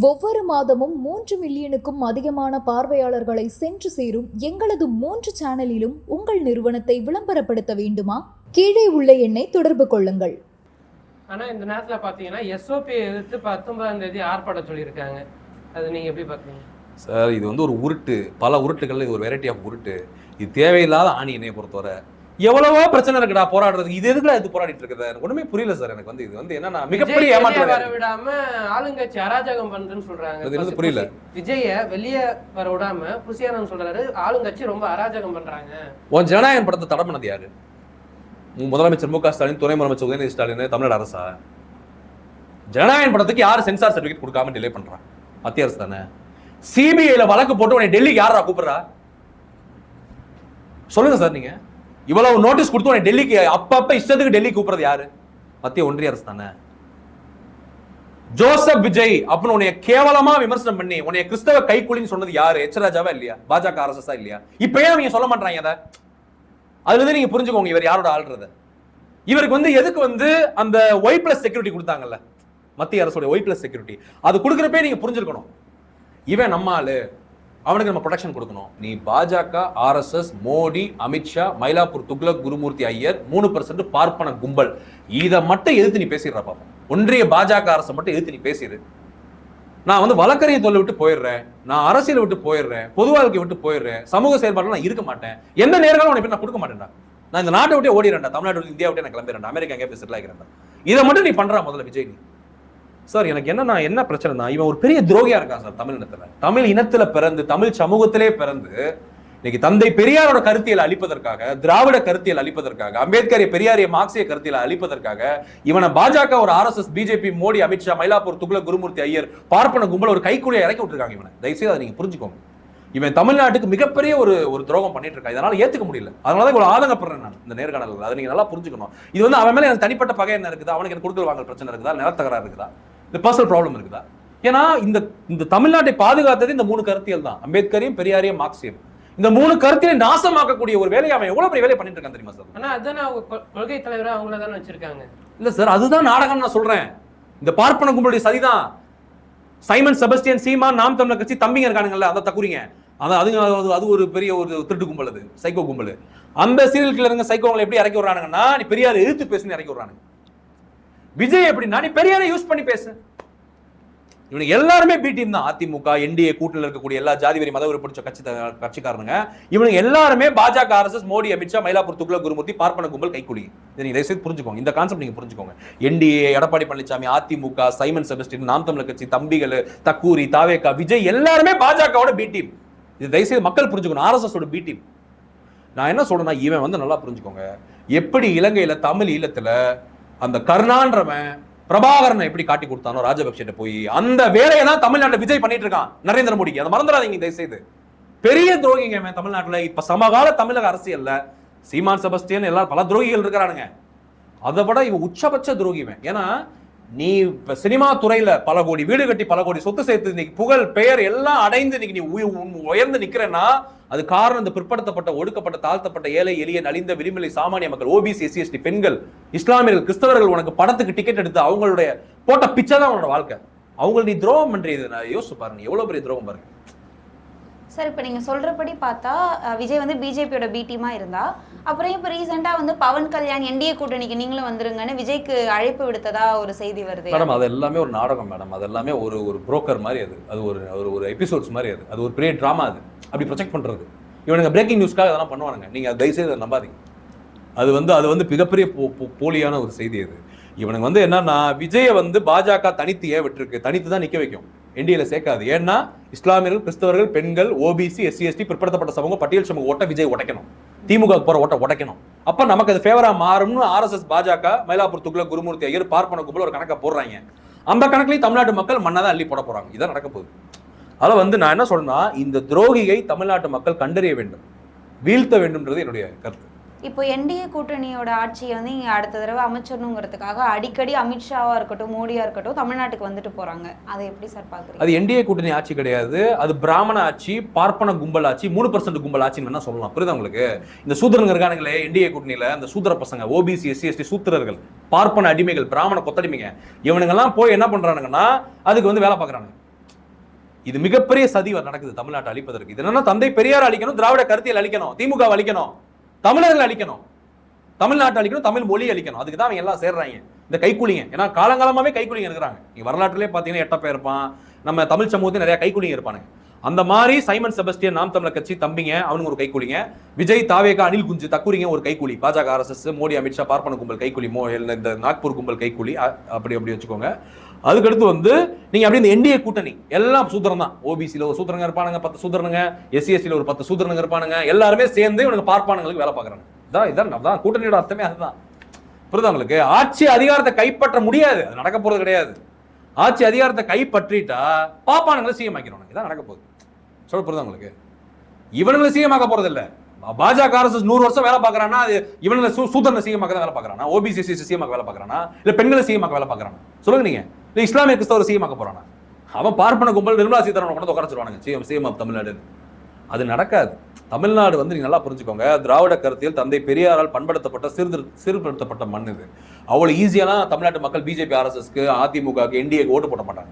ஒவ்வொரு மாதமும் 3 மில்லியனுக்கும் அதிகமான பார்வையாளர்களை சென்று சேரும் எங்களது 3 சேனலிலும் உங்கள் நிறுவனத்தை விளம்பரப்படுத்த வேண்டுமா? கீழே உள்ள எண்ணை தொடர்பு கொள்ளுங்கள். ஆனா இந்த நேரத்துல பாத்தீங்கன்னா எஸ்ஓபி எதிர்த்து 19ஆம் தேதி ஆர்ப்பாட்டம் சொல்லியிருக்காங்க. அது நீங்க எப்படி பாக்குறீங்க சார்? இது வந்து ஒரு உருட்டு, பல உருட்டுகள், இது ஒரு வெரைட்டி ஆஃப் உருட்டு. இது தேவையில்லாத ஆணி என்னைய பொறுத்தவரை. எவ்வளவோ பிரச்சனை இருக்குடா போராடுறதுக்கு, இது எதுக்குல இது போராடிட்டு இருக்குது எனக்கு ஒண்ணுமே புரியல சார். எனக்கு வந்து இது வந்து என்னன்னா மிகப்பெரிய ஏமாற்றம். வர விடாம ஆளுங்கட்சி அராஜகம் பண்றேன்னு சொல்றாங்க. அது புரியல. விஜய வெளியே வர விடாம புசியானன் சொல்றாரு ஆளுங்கட்சி ரொம்ப அராஜகம் பண்றாங்க. உன் ஜனநாயகம் படத்தை தடை பண்ணது யாரு? முதலமைச்சர் மு க ஸ்டாலின், துணை முதலமைச்சர் உதயநிதி ஸ்டாலின், தமிழ்நாடு அரசா? ஜனநாயகம் படத்துக்கு யாரு சென்சார் சர்டிபிகேட் கொடுக்காம டிலே பண்றான்? மத்திய அரசு தானே. சிபிஐல வழக்கு போட்டு உன்னை டெல்லிக்கு யாரா கூப்பிடுறா? சொல்லுங்க சார். நீங்க இவ்வளவு நோட்டீஸ் கொடுத்து உன்னை டெல்லிக்கு அப்பப்ப இஷ்டத்துக்கு டெல்லி கூப்பிடுறது யாரு? மத்திய ஒன்றிய அரசு தானே. ஜோசப் விஜய் அப்படின்னு உன்னைய கேவலமா விமர்சனம் பண்ணி உன்னைய கிறிஸ்தவ கைக்கூலின்னு சொன்னது யாரு? எச் ராஜாவா இல்லையா? பாஜக அரசா இல்லையா? இப்ப ஏன் அவங்க சொல்ல மாட்டாங்க அதை? அதுல இருந்து நீங்க புரிஞ்சுக்கோங்க இவர் யாரோட ஆள்றத. இவருக்கு வந்து எதுக்கு வந்து அந்த ஒய் பிளஸ் செக்யூரிட்டி கொடுத்தாங்கல்ல மத்திய அரசோட ஒய் பிளஸ் செக்யூரிட்டி, அது கொடுக்குறப்பே நீங்க புரிஞ்சிருக்கணும் இவன் நம்ம ஆளு, அவனுக்கு நம்ம ப்ரொடெக்ஷன் கொடுக்கணும். நீ பாஜக, ஆர்எஸ்எஸ், மோடி, அமித்ஷா, மயிலாப்பூர் துக்ளக், குருமூர்த்தி ஐயர், 3% பார்ப்பன கும்பல், இதை மட்டும் எதிர்த்து நீ பேசிடுற பாப்போம். ஒன்றிய பாஜக அரசை மட்டும் எதிர்த்து நீ பேசிடு. நான் வந்து வழக்கறிஞர் தொழில் விட்டு போயிடுறேன், நான் அரசியல் விட்டு போயிடுறேன், பொது வாழ்க்கை விட்டு போயிடுறேன், சமூக செயல்பாடுல நான் இருக்க மாட்டேன், எந்த நேரங்களும் உனக்கு நான் கொடுக்க மாட்டேன்டா, நான் இந்த நாட்டை விட்டே ஓடிறேன்டா, தமிழ்நாடு விட்டு இந்தியா விட்டு நான் கிளம்பிடுறேன், அமெரிக்கா எங்கேயா போய் செட்டில் ஆகிறேன். இதை மட்டும் நீ பண்றா முதல்ல விஜய். நீ சார் எனக்கு என்ன பிரச்சனை தான், இவன் ஒரு பெரிய துரோகியா இருக்கான் சார் தமிழ் இனத்துல. தமிழ் இனத்துல பிறந்து தமிழ் சமூகத்திலே பிறந்து இன்னைக்கு தந்தை பெரியாரோட கருத்தியல் அளிப்பதற்காக, திராவிட கருத்தியல் அளிப்பதற்காக, அம்பேத்கரிய பெரியாரிய மார்க்சிய கருத்தியல் அளிப்பதற்காக இவனை பாஜக, ஒரு ஆர்எஸ்எஸ், பிஜேபி, மோடி, அமித்ஷா, மயிலாப்பூர் துக்ளக், குருமூர்த்தி ஐயர், பார்ப்பன கும்பல் ஒரு கைக்குழியை இறக்கி விட்டுருக்காங்க. இவனை தயவுசெய்து அதை நீங்க புரிஞ்சுக்கோங்க. இவன் தமிழ்நாட்டுக்கு மிகப்பெரிய ஒரு துரோகம் பண்ணிட்டு இருக்கான். இதனால ஏத்துக்க முடியல. அதனாலதான் இவ்வளவு ஆதங்கப்படுறேன் நான் இந்த நேர்காணல்கள். அதை நீங்க நல்லா புரிஞ்சுக்கணும். இது வந்து அவன் மேல எனக்கு தனிப்பட்ட பகை என்ன இருக்குதா, அவனுக்கு எனக்கு கொடுக்கல் வாங்கல் பிரச்சனை இருக்குதா, நிலத்தகராறு இருக்குதா, இந்த பர்சனல் ப்ராப்ளம் இருக்குதா? ஏன்னா இந்த தமிழ்நாட்டை பாதுகாத்தது இந்த 3 கருத்தியல் தான், அம்பேத்கரையும் பெரியாரையும் மார்க்சியம். இந்த 3 கருத்தியலை நாசமாக்கக்கூடிய ஒரு வேலையை அவன் எவ்வளவு பெரிய வேலை பண்ணிட்டு இருக்கான் தெரியுமா சார்? ஆனா அதுதானே அவங்க கொள்கை தலைவரா அவங்கள தானே வச்சிருக்காங்க. இல்ல சார், அதுதான் நாடகம் நான் சொல்றேன். இந்த பார்ப்பன கும்பலுடைய சதிதான். சைமன் செபஸ்டியன், சீமான், நாம் தமிழர் கட்சி தம்பிங்க இருக்கானுங்கல்ல, அதை தக்குறீங்க. அது ஒரு பெரிய ஒரு திருட்டு கும்பல், அது சைக்கோ கும்பல். அந்த சீரியல் கில்லருங்க சைக்கோங்களை எப்படி இறக்கி விடுறானுங்கன்னா, நீ பெரியாரை எதிர்த்து பேசுன்னு இறக்கி விடுறானுங்க. விஜய் எப்படின்னா, நீ பெரியாரை யூஸ் பண்ணி பேசு. இவனுக்கு எல்லாருமே பி டீம் தான். அதிமுக, என்டிஏ கூட்டணியில் இருக்கக்கூடிய எல்லா ஜாதி வெறி மத பிடிச்ச கட்சிக்காரனுங்க இவனுக்கு எல்லாருமே பாஜக, ஆர்எஸ்எஸ், மோடி, அமித்ஷா, மயிலாப்பூர் துக்ளக், குருமூர்த்தி, பார்ப்பன கும்பல் கைக்கூலி. இதை நீங்க தயவுசெய்து புரிஞ்சுக்கோங்க. இந்த கான்செப்ட் நீங்க புரிஞ்சுக்கோங்க. NDA, Edappadi Palaniswami, AIADMK, Simon Sebastian, நாம் தமிழர் கட்சி, தம்பிகள், தக்கூரி, தாவேகா, விஜய் எல்லாருமே பாஜகவோட பி டீம். இது தயவுசெய்து மக்கள் புரிஞ்சுக்கணும். ஆர்எஸ்எஸ் ஓட பி டீம். நான் என்ன சொல்றேன்னா, இவன் வந்து நல்லா புரிஞ்சுக்கோங்க. எப்படி இலங்கையில தமிழ் ஈழத்துல அந்த கருணான்றவன் பிரபாகரனை எப்படி காட்டி கொடுத்தானோ ராஜபக்சே போய், அந்த வேலையை தான் தமிழ்நாட்டில் விஜய் பண்ணிட்டு இருக்கான் நரேந்திர மோடிக்கு. அதை மறந்துடாதீங்க தயவுசெய்து. பெரிய துரோகிங்க தமிழ்நாட்டில். இப்ப சமகால தமிழக அரசியல்ல சீமான், செபஸ்டியன் எல்லாம் பல துரோகிகள் இருக்கிறானுங்க. அதை விட இவன் உச்சபட்ச துரோகிவன். ஏன்னா நீ இப்ப சினிமா துறையில பல கோடி வீடு கட்டி பல கோடி சொத்து சேர்த்து இன்னைக்கு புகழ் பெயர் எல்லாம் அடைந்து இன்னைக்கு நீ உயர்ந்து நிக்கிறேன்னா அது காரணம் இந்த பிற்படுத்தப்பட்ட, ஒடுக்கப்பட்ட, தாழ்த்தப்பட்ட, ஏழை, எளிய, நலிந்த, விளிம்புநிலை சாமானிய மக்கள், ஓபிசி, எஸ்சி, எஸ்டி, பெண்கள், இஸ்லாமியர்கள், கிறிஸ்தவர்கள் உனக்கு படத்துக்கு டிக்கெட் எடுத்து அவங்களுடைய போட்ட பிச்சை தான் உன்னோட வாழ்க்கை. அவங்களை நீ துரோகம் பண்றது. நான் யோசிச்சு பாருங்க எவ்வளவு பெரிய துரோகம் பாருங்க சார். இப்போ நீங்கள் சொல்கிறபடி பார்த்தா விஜய் வந்து பிஜேபியோட பி டீமாக இருந்தா, அப்புறம் இப்போ ரீசெண்டாக வந்து பவன் கல்யாண் என்டிஏ கூட்டணிக்கு நீங்களும் வந்துருங்கன்னு விஜய்க்கு அழைப்பு விடுத்ததா ஒரு செய்தி வருது மேடம். அது எல்லாமே ஒரு நாடகம் மேடம். அது எல்லாமே ஒரு புரோக்கர் மாதிரி. அது ஒரு எபிசோட்ஸ் மாதிரி. அது ஒரு பெரிய ட்ராமா. அது அப்படி ப்ரொஜெக்ட் பண்ணுறது. இவனுங்க பிரேக்கிங் நியூஸ்க்காக அதெல்லாம் பண்ணுவானுங்க. நீங்கள் தயவுசெய்து அதை நம்பாதீங்க. அது வந்து மிகப்பெரிய போலியான ஒரு செய்தி. அது இவனுக்கு வந்து என்னன்னா, விஜயை வந்து பாஜக தனித்து ஏன் விட்டுருக்கு, தனித்து தான் நிற்க வைக்கும், என்டிஏல சேர்க்காது. ஏன்னா இஸ்லாமியர்கள், கிறிஸ்தவர்கள், பெண்கள், ஓபிசி, எஸ்சி, எஸ்டி, பிற்படுத்தப்பட்ட சமூகம், பட்டியல் சமூக ஓட்ட விஜய் உடைக்கணும், திமுக போற ஓட்ட உடைக்கணும். அப்ப நமக்கு அது ஃபேவரா மாறும்னு ஆர்எஸ்எஸ், பாஜக, மயிலாப்பூர் துக்ளக், குருமூர்த்தி ஐயர், பார்ப்பன கும்பல் ஒரு கணக்கை போடுறாங்க. அந்த கணக்குலையும் தமிழ்நாட்டு மக்கள் மண்ணாதான் அள்ளி போட போறாங்க. இதான் நடக்க போகுது. அதை வந்து நான் என்ன சொல்றேன்னா, இந்த துரோகியை தமிழ்நாட்டு மக்கள் கண்டறிய வேண்டும், வீழ்த்த வேண்டும்ன்றது என்னுடைய கருத்து. இப்போ என்டிஏ கூட்டணியோட ஆட்சியை வந்து இங்கே அடுத்த தடவை அமைச்சணுங்கிறதுக்காக அடிக்கடி அமித்ஷாவா இருக்கட்டும், மோடியா இருக்கட்டும் தமிழ்நாட்டுக்கு வந்துட்டு போறாங்க. அதை எப்படி சார் பாக்குறீங்க? அது என்டிஏ கூட்டணி ஆட்சி கிடையாது. அது பிராமண ஆட்சி, பார்ப்பன கும்பல் ஆட்சி, 3% கும்பல் ஆட்சின்னு என்ன சொல்லலாம். புரியுதா உங்களுக்கு? இந்த சூத்திரங்க இருக்கானுங்களே என்டிஏ கூட்டணியில, அந்த சூத்திர பசங்க, ஓபிசி, எஸ்சி, எஸ்டி சூத்திரர்கள், பார்ப்பன அடிமைகள், பிராமண கொத்தடிமைங்க, இவனுங்கெல்லாம் போய் என்ன பண்றானுங்கன்னா அதுக்கு வந்து வேலை பார்க்கறாங்க. இது மிகப்பெரிய சதி நடக்குது தமிழ்நாட்டை அழிப்பதற்கு. இது என்னன்னா தந்தை பெரியார் அழிக்கணும், திராவிட கருத்தியல் அழிக்கணும், திமுக அழிக்கணும், தமிழர்கள் அழிக்கணும், தமிழ்நாட்டை அழிக்கணும், தமிழ் மொழி அழிக்கணும். அதுக்கு தான் அவங்க எல்லாம் சேர்றாங்க, இந்த கைக்கூலிங்க. ஏன்னா காலங்காலமாவே கைக்கூலிங்க இருக்கிறாங்க. நீங்க வரலாற்றிலே பாத்தீங்கன்னா எட்டப்ப இருப்பான், நம்ம தமிழ் சமூகத்தில் நிறைய கைக்கூலிங்க இருப்பானுங்க. அந்த மாதிரி சைமன் செபஸ்டியன் நாம் தமிழர் கட்சி தம்பிங்க அவனுங்க ஒரு கைக்கூலிங்க, விஜய் தாவேகா அனில் குஞ்சு தக்குரிங்க ஒரு கைக்கூலி, பாஜக RSS மோடி அமித்ஷா பார்ப்பன கும்பல் கைக்கூலி, இந்த நாக்பூர் கும்பல் கைக்கூலி, அப்படி வச்சுக்கோங்க. அதுக்கடுத்து வந்து நீங்க அப்படி இந்த என்டிஏ கூட்டணி எல்லாம் சூத்திரம் தான். ஓபிசியில் ஒரு சூத்திரங்க இருப்பானுங்க, 10 சூத்திரனுங்க, SC/STல ஒரு 10 சூத்திரனுங்க இருப்பானுங்க, எல்லாருமே சேர்ந்து இவனுக்கு பார்ப்பானுங்களுக்கு வேலை பார்க்குறாங்க. இதான் கூட்டணியோட அர்த்தமே அதுதான். புரியுதா உங்களுக்கு? ஆட்சி அதிகாரத்தை கைப்பற்ற முடியாது, அது நடக்க போறது கிடையாது. ஆட்சி அதிகாரத்தை கைப்பற்றிட்டா பாப்பானுங்களை சிஎம் ஆக்கிடுவாங்க, இதான் நடக்க போகுது. சொல்ல புரியுதா உங்களுக்கு? இவனுங்களை சிஎம் ஆக்க போறது இல்ல. பாஜக RSS 100 வருஷம் வேலை பார்க்கறானா, அது இவனுங்களை சூத்திரனை சிஎம் ஆக்க வேலை பார்க்கறானா, ஓபிசி சிஎம் ஆக்க வேலை பார்க்கறானா, இல்ல பெண்களை சிஎம் ஆக்க வேலை பார்க்கறானா? சொல்லுங்க நீங்க. இல்ல இஸ்லாமிய கிறிஸ்தவரை சிஎம் ஆக்க போறானா? அவன் பார்ப்பன கும்பல் நிர்மலா சீதாராமன் கொண்டு உட்காரச்சிருவானுங்க சிஎம் ஆஃப் தமிழ்நாடு. அது நடக்காது. தமிழ்நாடு வந்து நீங்க நல்லா புரிஞ்சுக்கோங்க, திராவிட கருத்தியல் தந்தை பெரியாரால் பண்படுத்தப்பட்ட சீர்படுத்தப்பட்ட மண் இது. அவ்வளவு ஈஸியெல்லாம் தமிழ்நாட்டு மக்கள் பிஜேபி RSSக்கு அதிமுகக்கு என்டிஏக்கு ஓட்டு போட மாட்டாங்க.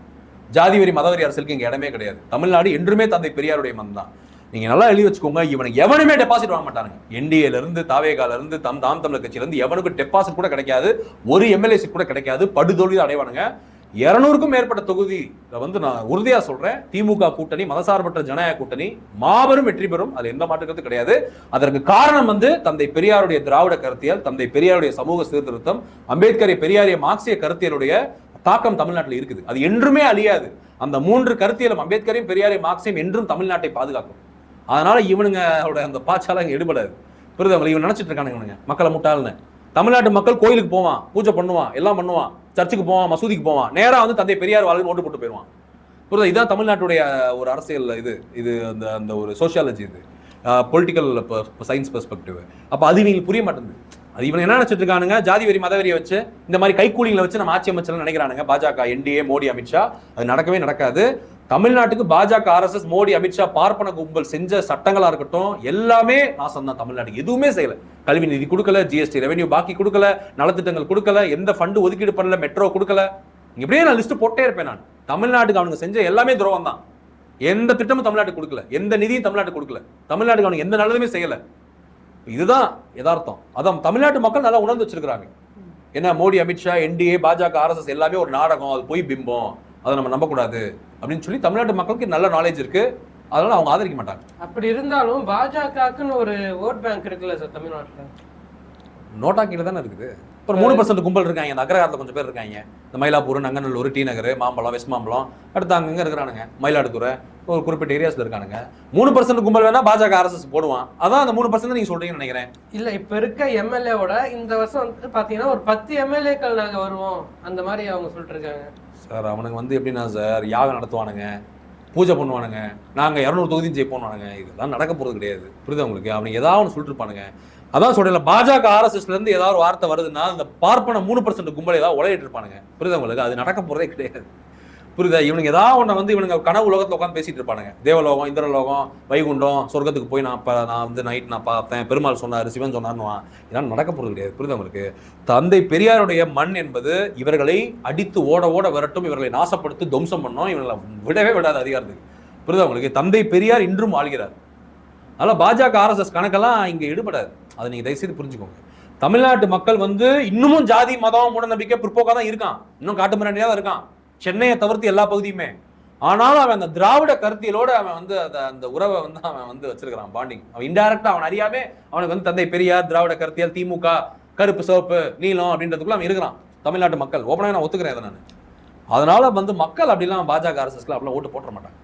ஜாதி வரி மதவரி அரசியலுக்கு இங்க இடமே கிடையாது. தமிழ்நாடு என்றுமே தந்தை பெரியாருடைய மண் தான். நீங்க நல்லா எழுதி வச்சுக்கோங்க, இவனுக்கு எவனுமே டெபாசிட் வாங்க மாட்டாங்க. என்டிஏல இருந்து தாவேகால இருந்து தாம் தமிழர் கட்சியில இருந்து எவனுக்கு டெபாசிட் கூட கிடைக்காது, ஒரு எம்எல்ஏ சீட் கூட கிடைக்காது, படுதோல்வி அடைவானுங்க. 200க்கும் மேற்பட்ட தொகுதி வந்து நான் உறுதியா சொல்றேன், திமுக கூட்டணி மதசார்பற்ற ஜனநாயக கூட்டணி மாபெரும் வெற்றி பெறும், அது எந்த மாற்றுக்கிறது கிடையாது. அதற்கு காரணம் வந்து தந்தை பெரியாருடைய திராவிட கருத்தியல், தந்தை பெரியாருடைய சமூக சீர்திருத்தம், அம்பேத்கரை பெரியாரிய மார்க்சிய கருத்தியலுடைய தாக்கம் தமிழ்நாட்டில் இருக்குது. அது என்றுமே அழியாது. அந்த 3 கருத்தியலும் அம்பேத்கரையும் பெரியாரையும் மார்க்சியம் என்றும் தமிழ்நாட்டை பாதுகாக்கும். அதனால இவனுங்களோட அந்த பாச்சால இங்க எடுபடாது. புரியுது? இவன் நினைச்சிட்டு இருக்கானுங்க மக்களை முட்டாள்னு. தமிழ்நாட்டு மக்கள் கோயிலுக்கு போவான், பூஜை பண்ணுவான், எல்லாம் பண்ணுவான், சர்ச்சுக்கு போவான், மசூதிக்கு போவான், நேரா வந்து தந்தை பெரியார் வாழ்க்கை ஓட்டு போட்டு போயிடுவான். புரியுது? இதுதான் தமிழ்நாட்டுடைய ஒரு அரசியல். இது அந்த ஒரு சோசியாலஜி, இது பொலிட்டிக்கல் சயின்ஸ் பெர்ஸ்பெக்டிவ். அப்ப அது இவங்களுக்கு புரிய மாட்டேங்குது. அது இவன் என்ன நினைச்சிட்டு இருக்கானுங்க, ஜாதி வரி மதவரியை வச்சு இந்த மாதிரி கைக்கூலிங்களை வச்சு நம்ம ஆட்சி அமைச்சலாம் நினைக்கிறானுங்க. பாஜக என்டிஏ மோடி அமித்ஷா, அது நடக்கவே நடக்காது. தமிழ்நாட்டுக்கு பாஜக RSS மோடி அமித்ஷா பார்ப்பன கும்பல் செஞ்ச சட்டங்களா இருக்கட்டும் எல்லாமே நாசம் தான். தமிழ்நாட்டுக்கு எதுவுமே செய்யல. கல்வி நிதி கொடுக்கல, ஜிஎஸ்டி ரெவென்யூ பாக்கி கொடுக்கல, நலத்திட்டங்கள் கொடுக்கல, எந்த ஃபண்டு ஒதுக்கீடு பண்ணல, மெட்ரோ கொடுக்கல. இப்படியே நான் லிஸ்ட் போட்டே இருப்பேன். நான் தமிழ்நாட்டுக்கு அவனுக்கு செஞ்ச எல்லாமே துரோகம் தான். எந்த திட்டமும் தமிழ்நாட்டுக்கு கொடுக்கல, எந்த நிதியும் தமிழ்நாட்டுக்கு கொடுக்கல, தமிழ்நாட்டுக்கு அவனுக்கு எந்த நல்லதுமே செய்யல. இதுதான் யதார்த்தம். அதான் தமிழ்நாட்டு மக்கள் நல்லா உணர்ந்து வச்சிருக்காங்க. ஏன்னா மோடி அமித்ஷா என்டிஏ பாஜக RSS எல்லாமே ஒரு நாடகம், அது போய் பிம்பம், அதை நம்ம நம்பக்கூடாது அப்படின்னு சொல்லி தமிழ்நாட்டு மக்களுக்கு நல்ல நாலேஜ் இருக்கு. அதனால அவங்க ஆதரிக்க மாட்டாங்க. அப்படி இருந்தாலும் பாஜகக்குன்னு ஒரு ஓட் பேங்க் இருக்குல்ல சார் தமிழ்நாட்டில்? நோட்டா கீழே தானே இருக்குது. ஒரு 3% கும்பல் இருக்காங்க. அந்த அக்ரஹாரத்தில் கொஞ்சம் பேர் இருக்காங்க. இந்த மயிலாப்பூர், நங்கநல்லூர், டி நகர், மாம்பழம், வெஸ்ட் மாம்பழம், அடுத்து அங்கங்க இருக்கிறானுங்க. மயிலாடுதுறை ஒரு குறிப்பிட்ட ஏரியாஸ்ல இருக்கானுங்க. 3% கும்பல் வேணா பாஜக RSS போடுவான். அதான் அந்த 3% நீங்க சொல்றீங்கன்னு நினைக்கிறேன். இல்ல இப்ப இருக்க எம்எல்ஏவோட இந்த வருஷம் வந்து பாத்தீங்கன்னா ஒரு 10 எம்எல்ஏக்கள் நாங்க வருவோம் அந்த மாதிரி அவங்க சொல்லிட்டு இருக்காங்க. சார் அவனுக்கு வந்து எப்படின்னா சார், யாகம் நடத்துவானுங்க, பூஜை பண்ணுவானுங்க, நாங்கள் 200 தொகுதியும் ஜெயிப்போம்வானுங்க. இதெல்லாம் நடக்க போகிறது கிடையாது. புரியுது உங்களுக்கு? அவனுக்கு ஏதாவது ஒன்று சொல்லிட்டு இருப்பானுங்க. அதான் சொல்றேன், பாஜக RSSல இருந்து ஏதாவது ஒரு வார்த்தை வருதுன்னா அந்த பார்ப்பன 3% கும்பல் ஏதாவது உழையிட்டு இருப்பானுங்க. புரியுது உங்களுக்கு? அது நடக்க போறதே கிடையாது. புரியுதா? இவனுக்கு ஏதாவது ஒன்று வந்து இவனுங்க கனவு உலகத்தில் உட்காந்து பேசிட்டு இருப்பானுங்க. தேவலோகம், இந்திரலோகம், வைகுண்டம், சொர்க்கத்துக்கு போய் நான் வந்து நைட் நான் பார்த்தேன், பெருமாள் சொன்னார், சிவன் சொன்னார்னுவான். இதெல்லாம் நடக்க போகிறது கிடையாது. புரியுது உங்களுக்கு? தந்தை பெரியாருடைய மண் என்பது இவர்களை அடித்து ஓட ஓட வரட்டும், இவர்களை நாசப்படுத்தி துவம்சம் பண்ணோம், இவர்களை விடவே விடாது அதிகாரத்துக்கு. புரியுதா உங்களுக்கு? தந்தை பெரியார் இன்றும் ஆள்கிறார். அதனால் பாஜக RSS கணக்கெல்லாம் இங்கே ஈடுபடாது. அதை நீங்கள் தயவுசெய்து புரிஞ்சுக்கோங்க. தமிழ்நாட்டு மக்கள் வந்து இன்னமும் ஜாதி மதம் மூட நம்பிக்கை பிற்போக்காக தான் இருக்கான், இன்னும் காட்டு மிராண்டியாக தான் இருக்கான், சென்னையை தவிர்த்து எல்லா பகுதியுமே. ஆனாலும் அவன் அந்த திராவிட கருத்தியலோடு அவன் வந்து அந்த உறவை வந்து அவன் வந்து வச்சிருக்கிறான், பாண்டிங். அவன் இன்டைரக்டா அவன் அறியாமே அவனுக்கு வந்து தந்தை பெரியார், திராவிட கருத்தியல், திமுக, கருப்பு சிவப்பு நீளம் அப்படின்றதுக்குள்ள அவன் இருக்கிறான். தமிழ்நாட்டு மக்கள் ஓப்பனாக நான் ஒத்துக்கிறேன் அதை நான். அதனால வந்து மக்கள் அப்படிலாம் பாஜக RSSல அப்படிலாம் ஓட்டு போட மாட்டாங்க.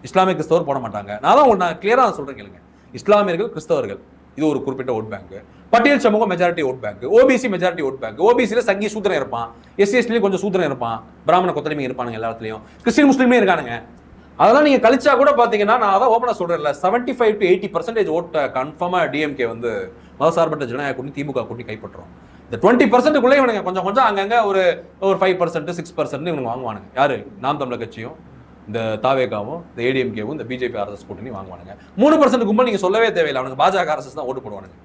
இஸ்லாமிய கிறிஸ்தவர் போட மாட்டாங்க. நான் கிளியரா சொல்றேன் கேளுங்க. இஸ்லாமியர்கள், கிறிஸ்தவர்கள் இது ஒரு குறிப்பிட்ட ஓட் பேங்க். பட்டியல் சமூகம் majority vote bank, OBC majority vote bank. ஓபிசியில் சங்கி சூத்திரன் இருப்பான், SC/STலையும் கொஞ்சம் சூத்திரன் இருப்பான், பிராமண கொத்தடிமை இருப்பானுங்க, எல்லாத்துலையும் கிறிஸ்டின் முஸ்லீமே இருக்கானுங்க. அதெல்லாம் நீங்க கழிச்சா கூட பாத்தீங்கன்னா, நான் அதான் ஓப்பனா சொல்றேன்ல, 75 to 80% ஓட்ட கன்ஃபார்மா டிஎம்கே வந்து மதசார்பற்ற ஜனநாயக கூட்டணி, திமுக கூட்டணி கைப்பற்றுறோம். இந்த 20%க்குள்ளே இவனுங்க கொஞ்சம் கொஞ்சம் அங்கங்க ஒரு 5%, 6% இவனுங்க வாங்குவானுங்க. யாரு? நாம் தமிழர் கட்சியும், இந்த தாவேகாவும், இந்த ஏடிஎம்கேவும், இந்த பிஜேபி RSS கூட்டணி வாங்குவானுங்க. 3% கும்பல் நீங்க சொல்லவே தேவையில்லை, அவனுக்கு பாஜக RSS தான் ஓட்டு போடுவானுங்க.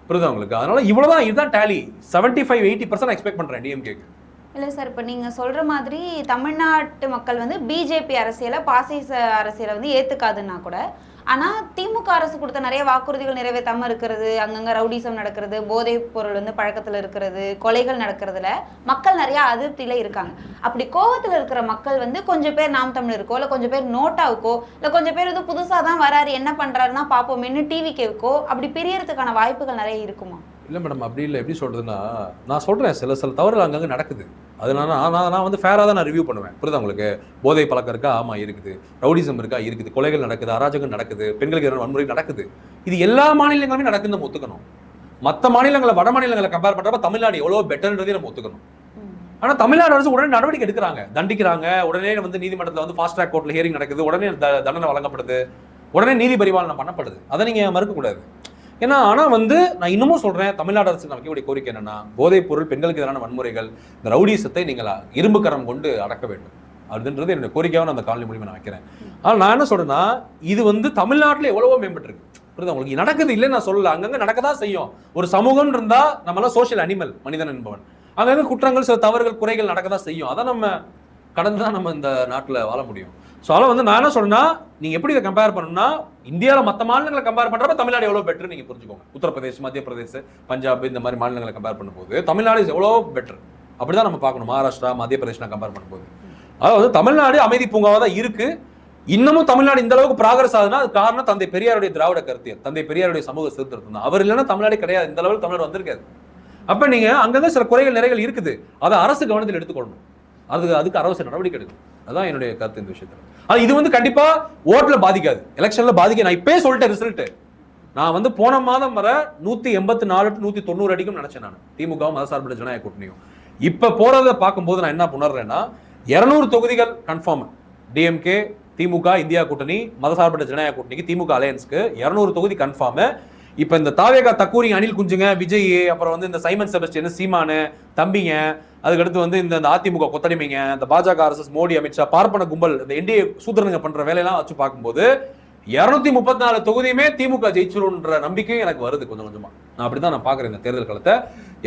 புரியுதா உங்களுக்கு? அதனால இவ்வளவுதான், இதுதான் டேலி. 75-80% எக்ஸ்பெக்ட் பண்றேன் டிஎம்கேக்கு. இல்லை சார், இப்போ நீங்கள் சொல்கிற மாதிரி தமிழ்நாட்டு மக்கள் வந்து பிஜேபி அரசியலை பாசிச அரசியலை வந்து ஏற்றுக்காதுன்னா கூட, ஆனால் திமுக அரசு கொடுத்த நிறைய வாக்குறுதிகள் நிறைவேற்றாமல் இருக்கிறது, அங்கங்கே ரவுடிசம் நடக்கிறது, போதைப் பொருள் வந்து பழக்கத்தில் இருக்கிறது, கொலைகள் நடக்கிறதுல மக்கள் நிறையா அதிருப்தியில் இருக்காங்க. அப்படி கோவத்தில் இருக்கிற மக்கள் வந்து கொஞ்சம் பேர் நாம் தமிழருக்கோ, இல்லை கொஞ்சம் பேர் நோட்டாவுக்கோ, இல்லை கொஞ்சம் பேர் வந்து புதுசாக தான் வராரு என்ன பண்ணுறாருன்னா பார்ப்போமேன்னு டிவிக்கேவுக்கோ அப்படி பிரியறதுக்கான வாய்ப்புகள் நிறைய இருக்குமா? இல்லை மேடம், அப்படி இல்லை. எப்படி சொல்கிறதுன்னா, நான் சொல்கிறேன் சில தவறுகள் அங்கங்கே நடக்குது. அதனால நான் வந்து ஃபேராக தான் நான் ரிவ்யூ பண்ணுவேன். புரியுதா உங்களுக்கு? போதை பழக்கம் இருக்கா? ஆமாம் இருக்குது. ரவுடிசம் இருக்கா? இருக்குது. கொலைகள் நடக்குது, அராஜகம் நடக்குது, பெண்களுக்கு எதிரான வன்முறை நடக்குது. இது எல்லா மாநிலங்களுமே நடக்குதுன்னு நம்ம ஒத்துக்கணும். மற்ற மாநிலங்களை வட மாநிலங்களை கம்பேர் பண்ணுறப்ப தமிழ்நாடு எவ்வளோ பெட்டர்ன்றதையும் நம்ம ஒத்துக்கணும். ஆனால் தமிழ்நாடு அரசு உடனே நடவடிக்கை எடுக்கிறாங்க, தண்டிக்கிறாங்க, உடனே வந்து நீதிமன்றத்தில் வந்து ஃபாஸ்ட் ட்ராக் கோர்ட்டில் ஹியரிங் நடக்குது, உடனே தண்டனை வழங்கப்படுது, உடனே நீதி பரிபாலனை பண்ணப்படுது. அதை நீங்கள் மறுக்கக்கூடாது. ஏன்னா ஆனால் வந்து நான் இன்னமும் சொல்கிறேன், தமிழ்நாடு அரசு நமக்கு கோரிக்கை என்னன்னா, போதைப் பொருள், பெண்களுக்கு எதிரான வன்முறைகள், இந்த ரவுடிசத்தை நீங்கள் இரும்பு கரம் கொண்டு அடக்க வேண்டும் அப்படின்றது என்னுடைய கோரிக்கையாக நான் அந்த காலனி மூலியமாக நான் வைக்கிறேன். ஆனால் நான் என்ன சொல்றேன்னா, இது வந்து தமிழ்நாட்டில் எவ்வளவோ மேம்பட்டுருக்கு. புரியுதா உங்களுக்கு? நடக்குது இல்லைன்னு நான் சொல்லல, அங்கங்கே நடக்கதான் செய்யும். ஒரு சமூகம் இருந்தா நம்மளாம் சோஷியல் அனிமல், மனிதன் என்பவன். அங்கங்கே குற்றங்கள், சில தவறுகள், குறைகள் நடக்கதான் செய்யும். அதை நம்ம கடந்து தான் நம்ம இந்த நாட்டில் வாழ முடியும். ஸோ அதெல்லாம் வந்து நான் என்ன சொல்றேன்னா, நீங்க எப்படி இதை கம்பேர் பண்ணணும்னா, இந்தியாவில் மற்ற மாநிலங்களை கம்பேர் பண்றப்ப தமிழ்நாடு எவ்வளோ பெட்டர் நீங்க புரிஞ்சுக்கோங்க. உத்தரப்பிரதேஷ், மத்திய பிரதேஷ், பஞ்சாப் இந்த மாதிரி மாநிலங்களை கம்பேர் பண்ணும்போது தமிழ்நாடு எவ்வளோ பெட்டர். அப்படிதான் நம்ம பார்க்கணும். மகாராஷ்டிரா, மத்திய பிரதேஷ் கம்பேர் பண்ணும்போது அதாவது தமிழ்நாடு அமைதி பூங்காவாக தான் இருக்கு. இன்னமும் தமிழ்நாடு இந்த அளவுக்கு ப்ராகிரஸ் ஆகுதுன்னா அது காரணம் தந்தை பெரியாருடைய திராவிட கருத்தியல், தந்தை பெரியாருடைய சமூக சீர்திருத்தம் தான். அவர் இல்லைன்னா தமிழ்நாடு கிடையாது, இந்த அளவுக்கு தமிழ்நாடு வந்திருக்காது. அப்ப நீங்க அங்கங்க சில குறைகள் நிறைகள் இருக்குது, அதை அரசு கவனத்தில் எடுத்துக்கொள்ளணும். அதுக்கு அரசு நடவடிக்கை எடுக்கணும். அதான் என்னுடைய கருத்து இந்த விஷயத்துல. அது இது வந்து கண்டிப்பா ஓட்டுல பாதிக்காது, எலெக்ஷன்ல பாதிக்க. நான் இப்பயே சொல்லிட்டேன் ரிசல்ட். நான் வந்து போன மாதம் வர 184 to 190 அடிக்கும் நினைச்சேன் நான், திமுக மதசார்பற்ற ஜனநாயக கூட்டணியும். இப்ப போறதை பார்க்கும்போது நான் என்ன உணர்றேன்னா, 200 தொகுதிகள் கன்ஃபார்ம். டிஎம்கே, திமுக, இந்தியா கூட்டணி, மதசார்பற்ற ஜனநாயக கூட்டணிக்கு, திமுக அலையன்ஸ்க்கு 200 தொகுதி கன்ஃபார்ம். இப்ப இந்த தாவேகா தக்கூரி, அனில் குஞ்சுங்க, விஜய், அப்புறம் வந்து இந்த சைமன் செபஸ்டியன், சீமானு தம்பிங்க, அதுக்கடுத்து வந்து இந்த அதிமுக கொத்தடிமைங்க, இந்த பாஜக அரசு, மோடி, அமித்ஷா, பார்ப்பன கும்பல், இந்த என்டிஏ சூத்திரனுங்க பண்ற வேலையெல்லாம் வச்சு பார்க்கும்போது 234 தொகுதியுமே திமுக ஜெயிச்சிரும்ன்ற நம்பிக்கையும் எனக்கு வருது கொஞ்சம் கொஞ்சமா. நான் அப்படிதான் நான் பாக்குறேன் இந்த தேர்தல் காலத்தை.